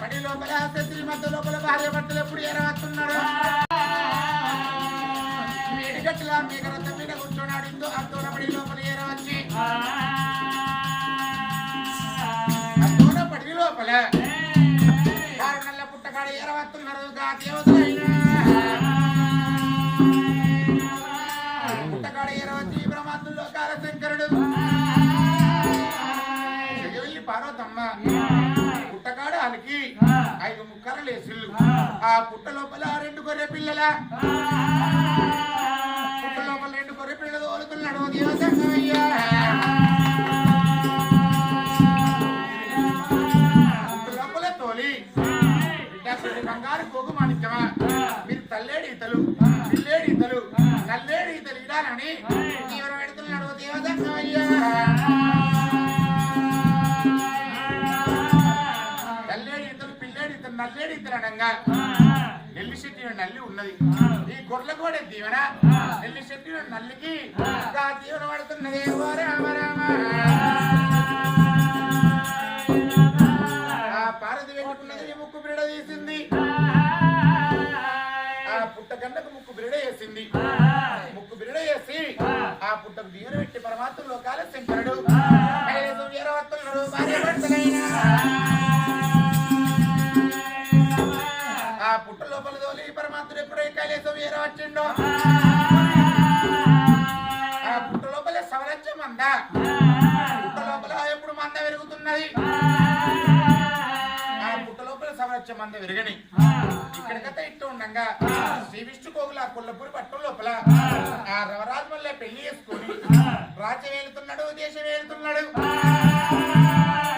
బడి లోపల శత్రి మధ్య లోపల భార్య భర్తలు ఎప్పుడు ఎరవస్తున్నాడు మేడిగట్టుల మేకరత్త మీద కూర్చున్నాడు ఇందు అద్దోన బడి లోపల ఎరవచ్చి అద్దోన బడి లోపల వారు నల్ల పుట్టకాడ ఎరవస్తున్నారు దేవతలైనా పుట్టకాడ ఎరవచ్చి బ్రహ్మాంతుల్లో కాలశంకరుడు వెళ్ళి పార్వతమ్మ పుట్టకాడ అలికి 5 ముక్కర లేసిల్లు ఆ పుట్ట లోపల 2 గొర్రె పిల్లల పుట్ట లోపల 2 గొర్రె పిల్లలు తోలుతున్నాడు దేవసంగమయ్యా పుట్ట లోపల తోలి బంగారు పోగు మాణిక్యమా మీరు తల్లేడి ఈతలు పిల్లేడి ఈతలు నల్లేడి ఈతలు ఇడాలని తీవ్ర పెడుతున్నాడు దేవసంగమయ్యా నల్లేడి ఇతరనంగా నెల్లి శెట్టి నల్లి ఉన్నది ఈ గొర్రెల కూడా దీవెన నెల్లి శెట్టి నల్లికి దీవెన పడుతున్నది రామ రామ ఆ పారది పెట్టుకున్నది ముక్కు బిరడ తీసింది ఆ పుట్ట గంటకు ముక్కు బిరడ వేసింది ముక్కు బిరడ వేసి ఆ పుట్టకు దీవెన పెట్టి పరమాత్మ లోకాల శంకరుడు వీరవత్తున్నాడు భార్య భర్తలైనా ఆ పుట్ట లోపల తోలి పరమాత్ముడు ఎప్పుడై కైలేసం ఏరవచ్చిండో ఆ పుట్ట లోపల సవరచ్చ మంద పుట్ట లోపల ఎప్పుడు మంద పెరుగుతున్నది ఆ పుట్ట లోపల సవరచ్చ మంద విరగని ఇక్కడికైతే ఇట్టు ఉండగా శ్రీ విష్ణు కోగుల కొల్లపూరి పట్టం లోపల ఆ రవరాజు వల్ల పెళ్లి చేసుకొని రాజ్యం వెళ్తున్నాడు దేశం వెళ్తున్నాడు